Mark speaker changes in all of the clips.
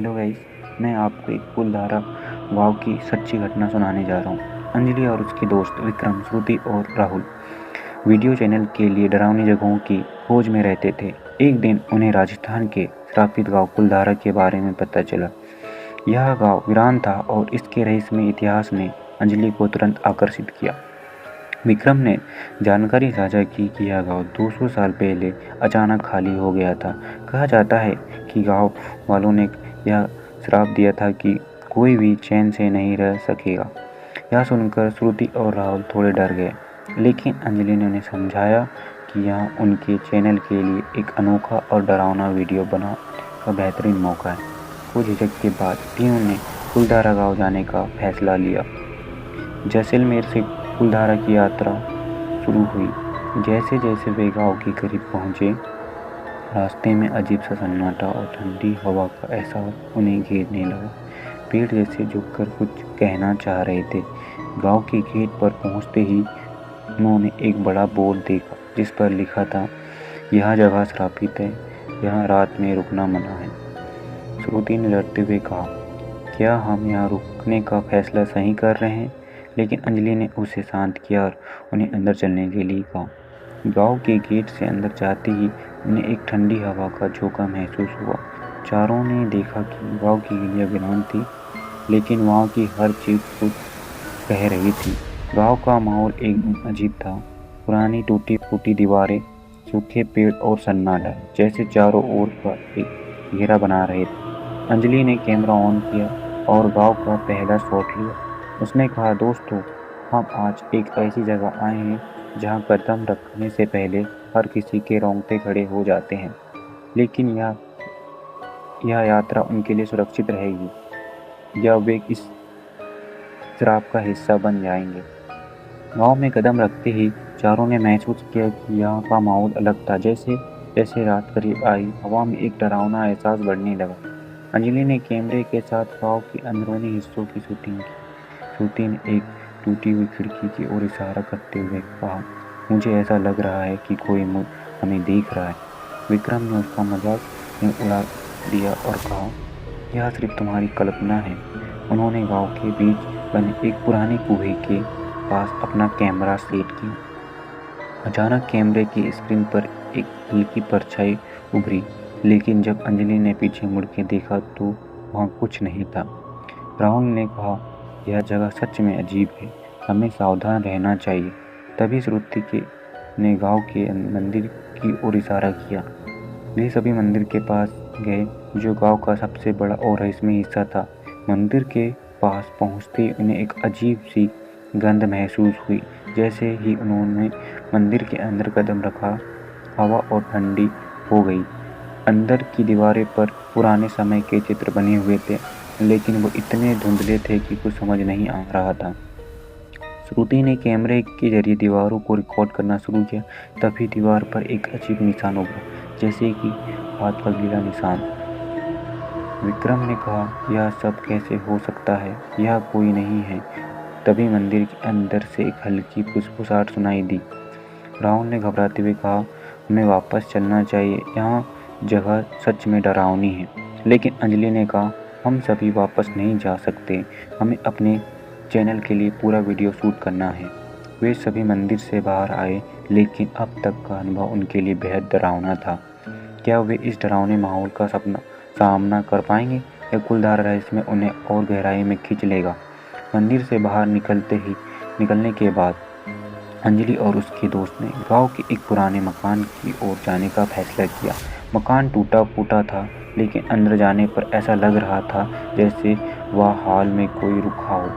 Speaker 1: Hello guys, मैं आपको एक फूलधारा गाँव की सच्ची घटना सुनाने जा रहा हूँ। अंजलि और उसके दोस्त विक्रम, श्रुति और राहुल वीडियो चैनल के लिए डरावनी जगहों की खोज में रहते थे। एक दिन उन्हें राजस्थान के श्रापित गांव फूलधारा के बारे में पता चला। यह गांव वीरान था और इसके रहस्यमय इतिहास ने अंजलि को तुरंत आकर्षित किया। विक्रम ने जानकारी साझा की कि यह गांव 200 साल पहले अचानक खाली हो गया था। कहा जाता है कि गांव वालों ने यह श्राप दिया था कि कोई भी चैन से नहीं रह सकेगा। यह सुनकर श्रुति और राहुल थोड़े डर गए, लेकिन अंजलि ने उन्हें समझाया कि यह उनके चैनल के लिए एक अनोखा और डरावना वीडियो बनाने का बेहतरीन मौका है। कुछ झिझक के बाद टीम ने फूलधारा गाँव जाने का फैसला लिया। जैसलमेर से फूलधारा की यात्रा शुरू हुई। जैसे जैसे वे गांव के करीब पहुंचे, रास्ते में अजीब सा सन्नाटा और ठंडी हवा का एहसास उन्हें घेरने लगा। पेड़ जैसे झुककर कुछ कहना चाह रहे थे। गांव के गेट पर पहुंचते ही उन्होंने एक बड़ा बोर्ड देखा जिस पर लिखा था, यह जगह श्रापित है, यहाँ रात में रुकना मना है। श्रुति ने डरते हुए कहा, क्या हम यहाँ रुकने का फैसला सही कर रहे हैं? लेकिन अंजलि ने उसे शांत किया और उन्हें अंदर चलने के लिए कहा। गांव के गेट से अंदर जाते ही उन्हें एक ठंडी हवा का झोंका महसूस हुआ। चारों ने देखा कि गांव की गलियां वीरान थी, लेकिन वहां की हर चीज कुछ कह रही थी। गांव का माहौल एकदम अजीब था। पुरानी टूटी फूटी दीवारें, सूखे पेड़ और सन्नाटा जैसे चारों ओर का एक घेरा बना रहे थे। अंजलि ने कैमरा ऑन किया और गांव का पहला शॉट लिया। उसने कहा, दोस्तों, हम आज एक ऐसी जगह आए हैं जहां कदम रखने से पहले हर किसी के रोंगटे खड़े हो जाते हैं, लेकिन यह यात्रा उनके लिए सुरक्षित रहेगी या वे इस श्राप का हिस्सा बन जाएंगे। गांव में कदम रखते ही चारों ने महसूस किया कि यहाँ का माहौल अलग था। जैसे जैसे रात करीब आई, हवा में एक डरावना एहसास बढ़ने लगा। अंजलि ने कैमरे के साथ गांव के अंदरूनी हिस्सों की शूटिंग की। श्रुति ने एक टूटी हुई खिड़की की ओर इशारा करते हुए कहा, मुझे ऐसा लग रहा है कि कोई हमें देख रहा है। विक्रम ने उसका मजाक में उड़ा दिया और कहा, यह सिर्फ तुम्हारी कल्पना है। उन्होंने गांव के बीच बने एक पुराने कुएं के पास अपना कैमरा सेट किया। अचानक कैमरे की स्क्रीन पर एक हल्की परछाई उभरी, लेकिन जब अंजलि ने पीछे मुड़ के देखा तो वहाँ कुछ नहीं था। राहुल ने कहा, यह जगह सच में अजीब है, हमें सावधान रहना चाहिए। तभी श्रुति ने गांव के मंदिर की ओर इशारा किया। वे सभी मंदिर के पास गए, जो गांव का सबसे बड़ा और रहस्यमय हिस्सा था। मंदिर के पास पहुंचते ही उन्हें एक अजीब सी गंध महसूस हुई। जैसे ही उन्होंने मंदिर के अंदर कदम रखा, हवा और ठंडी हो गई। अंदर की दीवारें पर पुराने समय के चित्र बने हुए थे, लेकिन वो इतने धुंधले थे कि कुछ समझ नहीं आ रहा था। श्रुति ने कैमरे के जरिए दीवारों को रिकॉर्ड करना शुरू किया। तभी दीवार पर एक अजीब निशान उभरा, जैसे कि हाथ का गीला निशान। विक्रम ने कहा, यह सब कैसे हो सकता है? यह कोई नहीं है। तभी मंदिर के अंदर से एक हल्की फुसफुसाहट सुनाई दी। राहुल ने घबराते हुए कहा, हमें वापस चलना चाहिए, यहाँ जगह सच में डरावनी है। लेकिन अंजलि ने कहा, हम सभी वापस नहीं जा सकते, हमें अपने चैनल के लिए पूरा वीडियो शूट करना है। वे सभी मंदिर से बाहर आए, लेकिन अब तक का अनुभव उनके लिए बेहद डरावना था। क्या वे इस डरावने माहौल का सामना कर पाएंगे या फूलधारा रहस्य में उन्हें और गहराई में खींच लेगा? मंदिर से बाहर निकलने के बाद अंजलि और उसके दोस्त ने गांव के एक पुराने मकान की ओर जाने का फैसला किया। मकान टूटा फूटा था, लेकिन अंदर जाने पर ऐसा लग रहा था जैसे वह हाल में कोई रुका हो।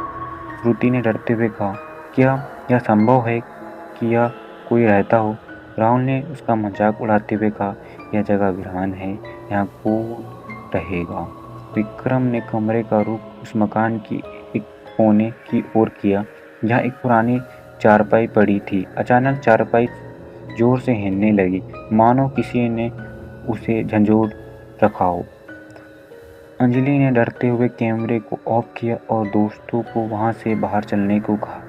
Speaker 1: श्रुति ने डरते हुए कहा, क्या यह संभव है कि यह कोई रहता हो? राहुल ने उसका मजाक उड़ाते हुए कहा, यह जगह वीरान है, यहाँ कौन रहेगा? विक्रम ने कमरे का रुख उस मकान की एक कोने की ओर किया जहाँ एक पुरानी चारपाई पड़ी थी। अचानक चारपाई जोर से हिलने लगी, मानो किसी ने उसे झंझोड़ रखा हो। अंजलि ने डरते हुए कैमरे को ऑफ किया और दोस्तों को वहां से बाहर चलने को कहा,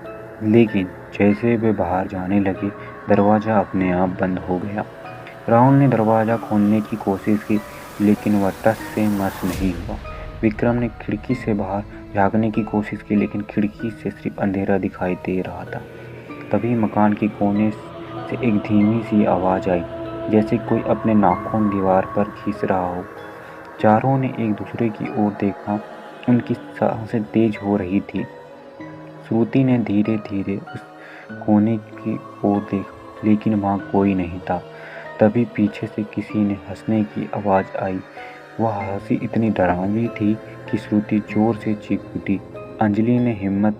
Speaker 1: लेकिन जैसे वे बाहर जाने लगे, दरवाज़ा अपने आप बंद हो गया। राहुल ने दरवाज़ा खोलने की कोशिश की, लेकिन वह टस से मस नहीं हुआ। विक्रम ने खिड़की से बाहर झाँकने की कोशिश की, लेकिन खिड़की से सिर्फ अंधेरा दिखाई दे रहा था। तभी मकान के कोने से एक धीमी सी आवाज़ आई, जैसे कोई अपने नाखून दीवार पर खींच रहा हो। चारों ने एक दूसरे की ओर देखा। उनकी सांसें तेज हो रही थी। श्रुति ने धीरे धीरे उस कोने की ओर देखा, लेकिन वहाँ कोई नहीं था। तभी पीछे से किसी ने हंसने की आवाज़ आई। वह हंसी इतनी डरावनी थी कि श्रुति जोर से चीख उठी। अंजलि ने हिम्मत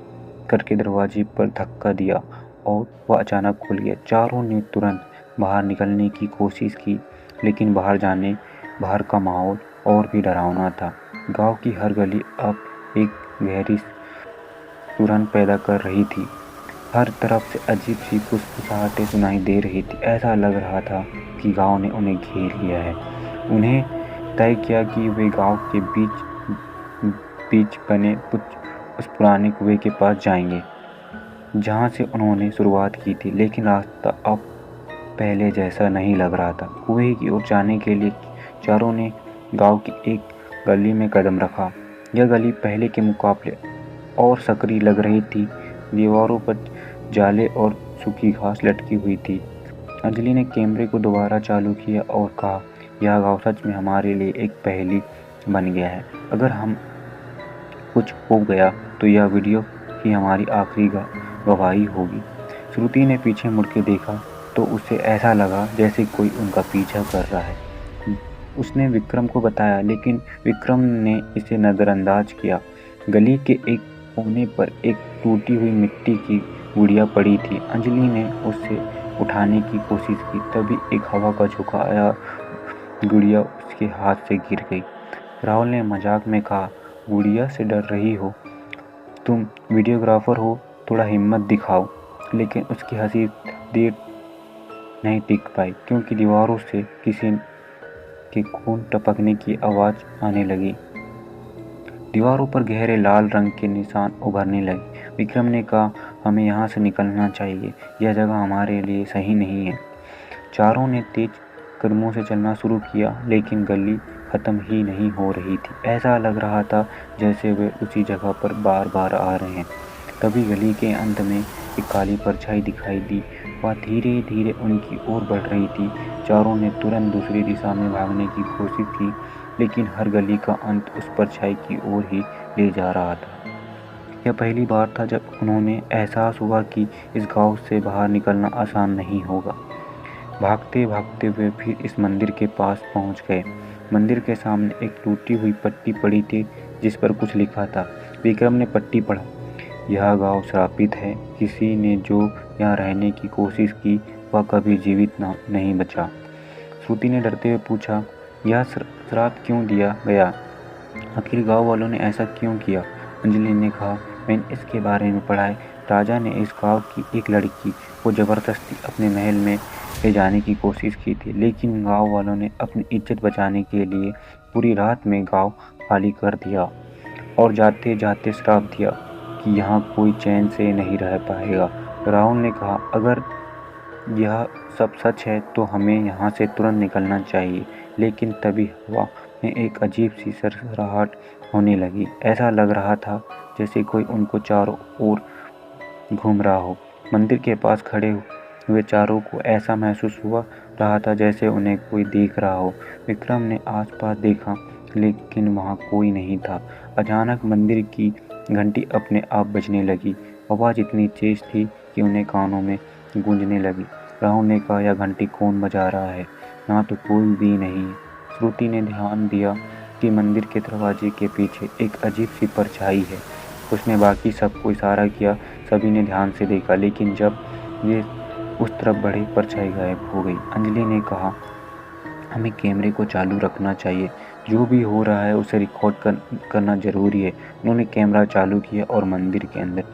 Speaker 1: करके दरवाजे पर धक्का दिया और वह अचानक खुल गया। चारों ने तुरंत बाहर निकलने की कोशिश की, लेकिन बाहर का माहौल और भी डरावना था। गांव की हर गली अब एक गहरी सुरंग पैदा कर रही थी। हर तरफ से अजीब सी फुसफुसाहटें सुनाई दे रही थी। ऐसा लग रहा था कि गांव ने उन्हें घेर लिया है। उन्हें तय किया कि वे गांव के बीच बने उस पुराने कुएं के पास जाएंगे, जहां से उन्होंने शुरुआत की थी। लेकिन रास्ता अब पहले जैसा नहीं लग रहा था। कुएं की ओर जाने के लिए चारों ने गांव की एक गली में कदम रखा। यह गली पहले के मुकाबले और संकरी लग रही थी। दीवारों पर जाले और सूखी घास लटकी हुई थी। अंजलि ने कैमरे को दोबारा चालू किया और कहा, यह गांव सच में हमारे लिए एक पहेली बन गया है। अगर हम कुछ हो गया तो यह वीडियो ही हमारी आखिरी गवाही होगी। श्रुति ने पीछे मुड़ के देखा तो उसे ऐसा लगा जैसे कोई उनका पीछा कर रहा है। उसने विक्रम को बताया, लेकिन विक्रम ने इसे नज़रअंदाज किया। गली के एक कोने पर एक टूटी हुई मिट्टी की गुड़िया पड़ी थी। अंजलि ने उसे उठाने की कोशिश की, तभी एक हवा का झोंका आया। गुड़िया उसके हाथ से गिर गई। राहुल ने मजाक में कहा, गुड़िया से डर रही हो? तुम वीडियोग्राफर हो, थोड़ा हिम्मत दिखाओ। लेकिन उसकी हंसी देर नहीं टिक पाई, क्योंकि दीवारों से किसी के खून टपकने की आवाज़ आने लगी। दीवारों पर गहरे लाल रंग के निशान उभरने लगे। विक्रम ने कहा, हमें यहाँ से निकलना चाहिए, यह जगह हमारे लिए सही नहीं है। चारों ने तेज कदमों से चलना शुरू किया, लेकिन गली ख़त्म ही नहीं हो रही थी। ऐसा लग रहा था जैसे वे उसी जगह पर बार बार आ रहे हैं। तभी गली के अंत में एक काली परछाई दिखाई दी। वह धीरे धीरे उनकी ओर बढ़ रही थी। चारों ने तुरंत दूसरी दिशा में भागने की कोशिश की, लेकिन हर गली का अंत उस परछाई की ओर ही ले जा रहा था। यह पहली बार था जब उन्होंने एहसास हुआ कि इस गांव से बाहर निकलना आसान नहीं होगा। भागते भागते वे फिर इस मंदिर के पास पहुंच गए। मंदिर के सामने एक टूटी हुई पट्टी पड़ी थी, जिस पर कुछ लिखा था। विक्रम ने पट्टी पढ़ा, यह गांव श्रापित है। किसी ने जो यहाँ रहने की कोशिश की वह कभी जीवित नहीं बचा। श्रुति ने डरते हुए पूछा, यह श्राप क्यों दिया गया? आखिर गांव वालों ने ऐसा क्यों किया? अंजलि ने कहा, मैंने इसके बारे में पढ़ा है। राजा ने इस गांव की एक लड़की को ज़बरदस्ती अपने महल में ले जाने की कोशिश की थी, लेकिन गांव वालों ने अपनी इज्जत बचाने के लिए पूरी रात में गांव खाली कर दिया और जाते जाते श्राप दिया कि यहाँ कोई चैन से नहीं रह पाएगा। राहुल ने कहा, अगर यह सब सच है तो हमें यहाँ से तुरंत निकलना चाहिए। लेकिन तभी हवा में एक अजीब सी सरसराहट होने लगी। ऐसा लग रहा था जैसे कोई उनको चारों ओर घूम रहा हो। मंदिर के पास खड़े हुए चारों को ऐसा महसूस हुआ रहा था जैसे उन्हें कोई देख रहा हो। विक्रम ने आसपास देखा, लेकिन वहाँ कोई नहीं था। अचानक मंदिर की घंटी अपने आप बजने लगी। आवाज़ इतनी तेज थी कि उन्हें कानों में गूंजने लगी। राहुल ने कहा, यह घंटी कौन बजा रहा है? यहाँ तो कोई भी नहीं है। श्रुति ने ध्यान दिया कि मंदिर के दरवाजे के पीछे एक अजीब सी परछाई है। उसने बाकी सबको इशारा किया। सभी ने ध्यान से देखा, लेकिन जब ये उस तरफ बढ़े, परछाई गायब हो गई। अंजलि ने कहा, हमें कैमरे को चालू रखना चाहिए, जो भी हो रहा है उसे रिकॉर्ड करना ज़रूरी है। उन्होंने कैमरा चालू किया और मंदिर के अंदर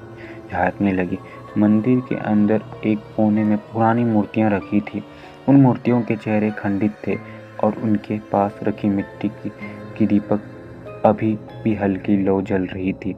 Speaker 1: झांकने लगे। मंदिर के अंदर एक कोने में पुरानी मूर्तियां रखी थी। उन मूर्तियों के चेहरे खंडित थे और उनके पास रखी मिट्टी की दीपक अभी भी हल्की लौ जल रही थी।